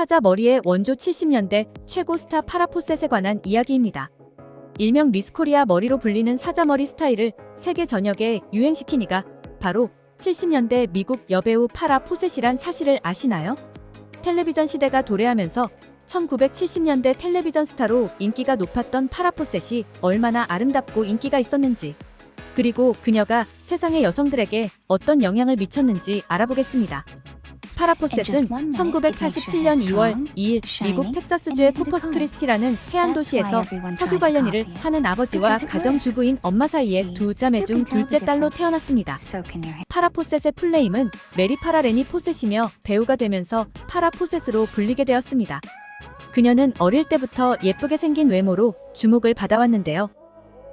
사자 머리의 원조 70년대 최고 스타 파라 포셋에 관한 이야기입니다. 일명 미스코리아 머리로 불리는 사자머리 스타일을 세계 전역에 유행시킨 이가 바로 70년대 미국 여배우 파라 포셋이란 사실을 아시나요? 텔레비전 시대가 도래하면서 1970년대 텔레비전 스타로 인기가 높았던 파라 포셋이 얼마나 아름답고 인기가 있었는지, 그리고 그녀가 세상의 여성들에게 어떤 영향을 미쳤는지 알아보겠습니다. 파라 포셋은 1947년 2월 2일 미국 텍사스주의 코퍼스 크리스티라는 해안 도시에서 석유 관련 일을 하는 아버지와 가정주부인 엄마 사이의 두 자매 중 둘째 딸로 태어났습니다. 파라 포셋의 풀네임은 메리 파라 레니 포셋이며 배우가 되면서 파라 포셋으로 불리게 되었습니다. 그녀는 어릴 때부터 예쁘게 생긴 외모로 주목을 받아왔는데요.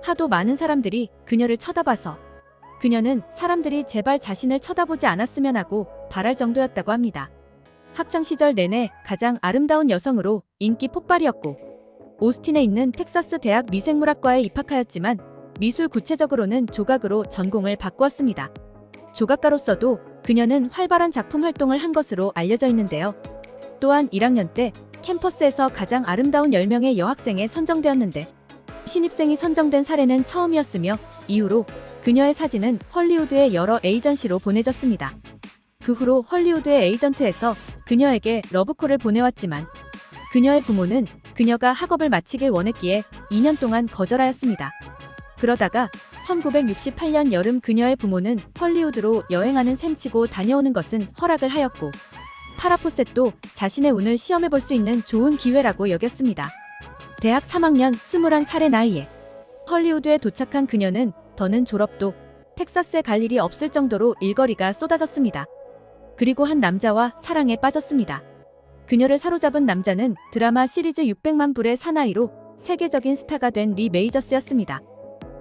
하도 많은 사람들이 그녀를 쳐다봐서 그녀는 사람들이 제발 자신을 쳐다보지 않았으면 하고 바랄 정도였다고 합니다. 학창시절 내내 가장 아름다운 여성으로 인기 폭발이었고, 오스틴에 있는 텍사스 대학 미생물학과에 입학하였지만 미술 구체적으로는 조각으로 전공을 바꾸었습니다. 조각가로서도 그녀는 활발한 작품 활동을 한 것으로 알려져 있는데요. 또한 1학년 때 캠퍼스에서 가장 아름다운 10명의 여학생에 선정되었는데 신입생이 선정된 사례는 처음이었으며, 이후로 그녀의 사진은 헐리우드의 여러 에이전시로 보내졌습니다. 그 후로 헐리우드의 에이전트에서 그녀에게 러브콜을 보내왔지만 그녀의 부모는 그녀가 학업을 마치길 원했기에 2년 동안 거절하였습니다. 그러다가 1968년 여름 그녀의 부모는 헐리우드로 여행하는 셈치고 다녀오는 것은 허락을 하였고, 파라 포셋도 자신의 운을 시험해볼 수 있는 좋은 기회라고 여겼습니다. 대학 3학년 21살의 나이에 헐리우드에 도착한 그녀는 더는 졸업도 텍사스에 갈 일이 없을 정도로 일거리가 쏟아졌습니다. 그리고 한 남자와 사랑에 빠졌습니다. 그녀를 사로잡은 남자는 드라마 시리즈 600만 불의 사나이로 세계적인 스타가 된 리 메이저스였습니다.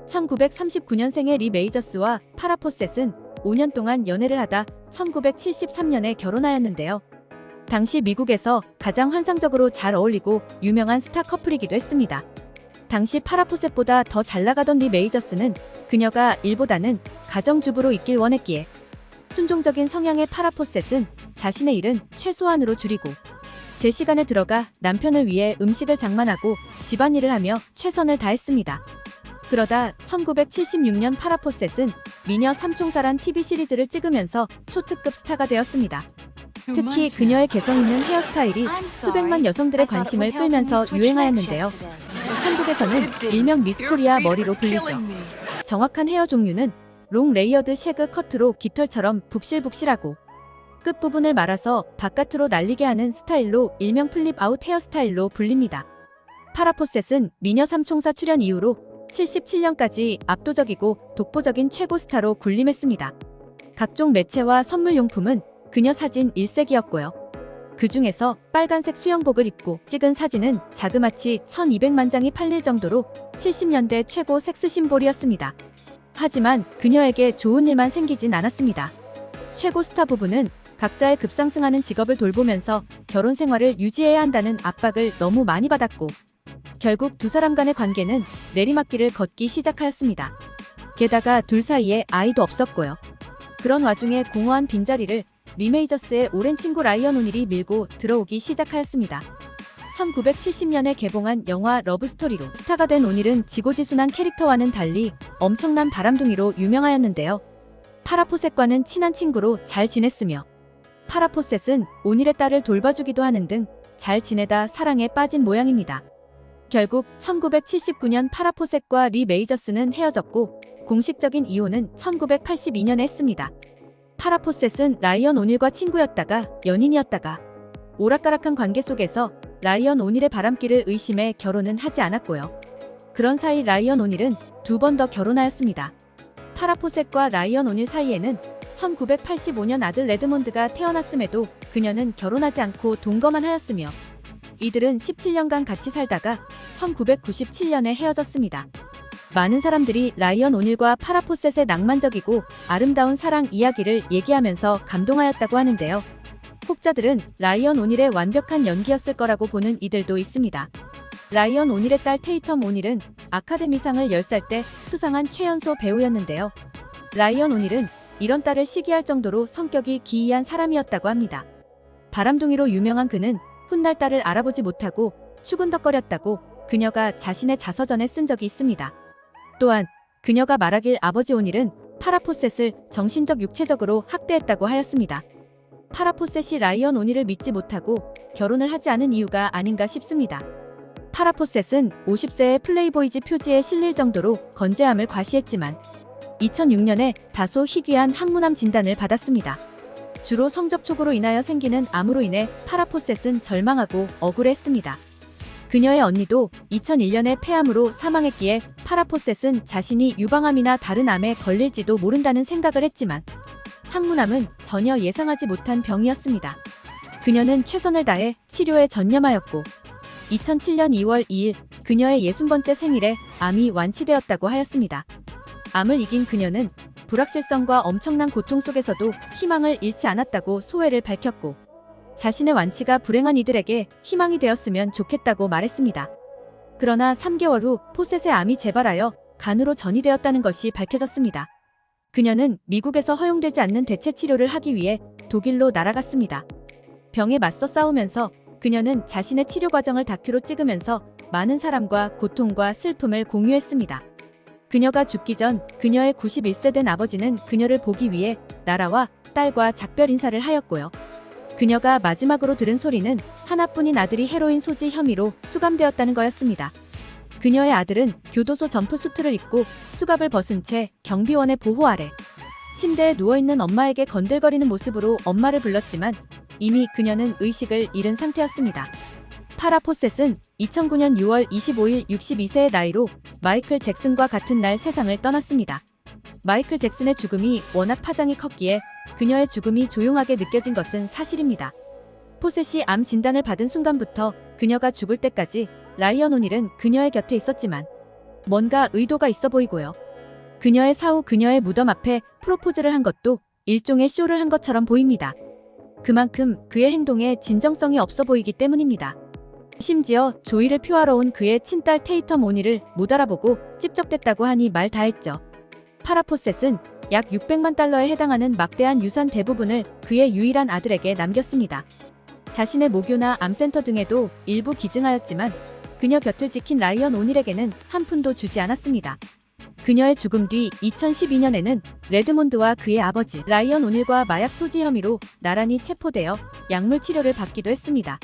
1939년생의 리 메이저스와 파라 포셋은 5년 동안 연애를 하다 1973년에 결혼하였는데요. 당시 미국에서 가장 환상적으로 잘 어울리고 유명한 스타 커플이기도 했습니다. 당시 파라 포셋보다 더 잘나가던 리 메이저스는 그녀가 일보다는 가정주부로 있길 원했기에 순종적인 성향의 파라 포셋은 자신의 일은 최소한으로 줄이고 제 시간에 들어가 남편을 위해 음식을 장만하고 집안일을 하며 최선을 다했습니다. 그러다 1976년 파라 포셋은 미녀 삼총사란 TV 시리즈를 찍으면서 초특급 스타가 되었습니다. 특히 그녀의 개성 있는 헤어스타일이 수백만 여성들의 관심을 끌면서 유행하였는데요. 한국에서는 일명 미스코리아 머리로 불리죠. 정확한 헤어 종류는 롱 레이어드 쉐그 커트로 깃털처럼 북실북실하고 끝부분을 말아서 바깥으로 날리게 하는 스타일로 일명 플립 아웃 헤어스타일로 불립니다. 파라 포셋은 미녀 삼총사 출연 이후로 77년까지 압도적이고 독보적인 최고 스타로 군림했습니다. 각종 매체와 선물용품은 그녀 사진 일색이었고요. 그 중에서 빨간색 수영복을 입고 찍은 사진은 자그마치 1200만 장이 팔릴 정도로 70년대 최고 섹스 심볼이었습니다. 하지만 그녀에게 좋은 일만 생기진 않았습니다. 최고 스타 부부는 각자의 급상승하는 직업을 돌보면서 결혼 생활을 유지해야 한다는 압박을 너무 많이 받았고, 결국 두 사람 간의 관계는 내리막길을 걷기 시작하였습니다. 게다가 둘 사이에 아이도 없었고요. 그런 와중에 공허한 빈자리를 리 메이저스의 오랜 친구 라이언 오닐이 밀고 들어오기 시작하였습니다. 1970년에 개봉한 영화 러브스토리로 스타가 된 오닐은 지고지순한 캐릭터와는 달리 엄청난 바람둥이로 유명하였는데요. 파라 포셋과는 친한 친구로 잘 지냈으며, 파라 포셋은 오닐의 딸을 돌봐주기도 하는 등 잘 지내다 사랑에 빠진 모양입니다. 결국 1979년 파라 포셋과 리 메이저스는 헤어졌고 공식적인 이혼은 1982년에 했습니다. 파라 포셋은 라이언 오닐과 친구였다가 연인이었다가 오락가락한 관계 속에서 라이언 오닐의 바람길을 의심해 결혼은 하지 않았고요. 그런 사이 라이언 오닐은 2번 더 결혼하였습니다. 파라 포셋과 라이언 오닐 사이에는 1985년 아들 레드몬드가 태어났음에도 그녀는 결혼하지 않고 동거만 하였으며, 이들은 17년간 같이 살다가 1997년에 헤어졌습니다. 많은 사람들이 라이언 오닐과 파라 포셋의 낭만적이고 아름다운 사랑 이야기를 얘기하면서 감동하였다고 하는데요. 혹자들은 라이언 오닐의 완벽한 연기였을 거라고 보는 이들도 있습니다. 라이언 오닐의 딸 테이텀 오닐은 아카데미상을 10살 때 수상한 최연소 배우였는데요. 라이언 오닐은 이런 딸을 시기할 정도로 성격이 기이한 사람이었다고 합니다. 바람둥이로 유명한 그는 훗날 딸을 알아보지 못하고 추근덕거렸다고 그녀가 자신의 자서전에 쓴 적이 있습니다. 또한 그녀가 말하길 아버지 오닐은 파라포셋을 정신적 육체적으로 학대했다고 하였습니다. 파라포셋이 라이언 오닐을 믿지 못하고 결혼을 하지 않은 이유가 아닌가 싶습니다. 파라포셋은 50세의 플레이보이즈 표지에 실릴 정도로 건재함을 과시했지만 2006년에 다소 희귀한 항문암 진단을 받았습니다. 주로 성접촉으로 인하여 생기는 암으로 인해 파라포셋은 절망하고 억울했습니다. 그녀의 언니도 2001년에 폐암으로 사망했기에 파라포셋은 자신이 유방암이나 다른 암에 걸릴지도 모른다는 생각을 했지만 항문암은 전혀 예상하지 못한 병이었습니다. 그녀는 최선을 다해 치료에 전념하였고 2007년 2월 2일 그녀의 60번째 생일에 암이 완치되었다고 하였습니다. 암을 이긴 그녀는 불확실성과 엄청난 고통 속에서도 희망을 잃지 않았다고 소회를 밝혔고 자신의 완치가 불행한 이들에게 희망이 되었으면 좋겠다고 말했습니다. 그러나 3개월 후 포셋의 암이 재발하여 간으로 전이되었다는 것이 밝혀졌습니다. 그녀는 미국에서 허용되지 않는 대체 치료를 하기 위해 독일로 날아갔습니다. 병에 맞서 싸우면서 그녀는 자신의 치료 과정을 다큐로 찍으면서 많은 사람과 고통과 슬픔을 공유했습니다. 그녀가 죽기 전 그녀의 91세 된 아버지는 그녀를 보기 위해 나라와 딸과 작별 인사를 하였고요. 그녀가 마지막으로 들은 소리는 하나뿐인 아들이 헤로인 소지 혐의로 수감되었다는 거였습니다. 그녀의 아들은 교도소 점프수트를 입고 수갑을 벗은 채 경비원의 보호 아래 침대에 누워있는 엄마에게 건들거리는 모습으로 엄마를 불렀지만 이미 그녀는 의식을 잃은 상태였습니다. 파라포셋은 2009년 6월 25일 62세의 나이로 마이클 잭슨과 같은 날 세상을 떠났습니다. 마이클 잭슨의 죽음이 워낙 파장이 컸기에 그녀의 죽음이 조용하게 느껴진 것은 사실입니다. 포셋이 암 진단을 받은 순간부터 그녀가 죽을 때까지 라이언 오닐은 그녀의 곁에 있었지만 뭔가 의도가 있어 보이고요. 그녀의 사후 그녀의 무덤 앞에 프로포즈를 한 것도 일종의 쇼를 한 것처럼 보입니다. 그만큼 그의 행동에 진정성이 없어 보이기 때문입니다. 심지어 조의를 표하러 온 그의 친딸 테이텀 오닐을 못 알아보고 찝적댔다고 하니 말 다했죠. 파라포셋은 약 600만 달러에 해당하는 막대한 유산 대부분을 그의 유일한 아들에게 남겼습니다. 자신의 모교나 암센터 등에도 일부 기증하였지만 그녀 곁을 지킨 라이언 오닐에게는 한 푼도 주지 않았습니다. 그녀의 죽음 뒤 2012년에는 레드몬드와 그의 아버지 라이언 오닐과 마약 소지 혐의로 나란히 체포되어 약물 치료를 받기도 했습니다.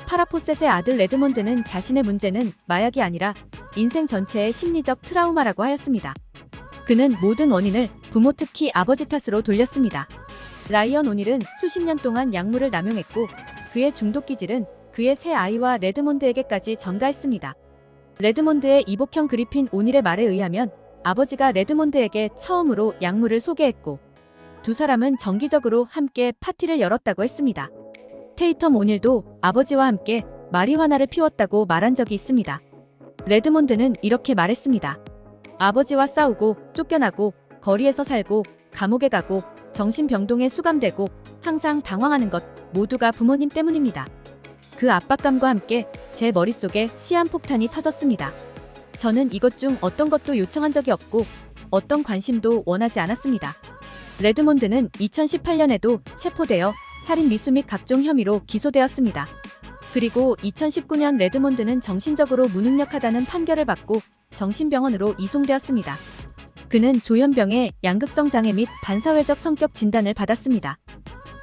파라포셋의 아들 레드몬드는 자신의 문제는 마약이 아니라 인생 전체의 심리적 트라우마라고 하였습니다. 그는 모든 원인을 부모 특히 아버지 탓으로 돌렸습니다. 라이언 오닐은 수십 년 동안 약물을 남용했고 그의 중독 기질은 그의 세 아이와 레드몬드에게까지 전가했습니다. 레드몬드의 이복형 그리핀 오닐의 말에 의하면 아버지가 레드몬드에게 처음으로 약물을 소개했고 두 사람은 정기적으로 함께 파티를 열었다고 했습니다. 테이텀 오닐도 아버지와 함께 마리화나를 피웠다고 말한 적이 있습니다. 레드몬드는 이렇게 말했습니다. 아버지와 싸우고 쫓겨나고 거리에서 살고 감옥에 가고 정신병동에 수감되고 항상 당황하는 것 모두가 부모님 때문입니다. 그 압박감과 함께 제 머릿속에 시한폭탄이 터졌습니다. 저는 이것 중 어떤 것도 요청한 적이 없고 어떤 관심도 원하지 않았습니다. 레드몬드는 2018년에도 체포되어 살인 미수 및 각종 혐의로 기소되었습니다. 그리고 2019년 레드몬드는 정신적으로 무능력하다는 판결을 받고 정신병원으로 이송되었습니다. 그는 조현병의 양극성 장애 및 반사회적 성격 진단을 받았습니다.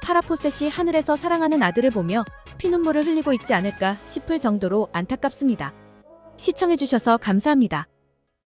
파라포셋이 하늘에서 사랑하는 아들을 보며 피눈물을 흘리고 있지 않을까 싶을 정도로 안타깝습니다. 시청해주셔서 감사합니다.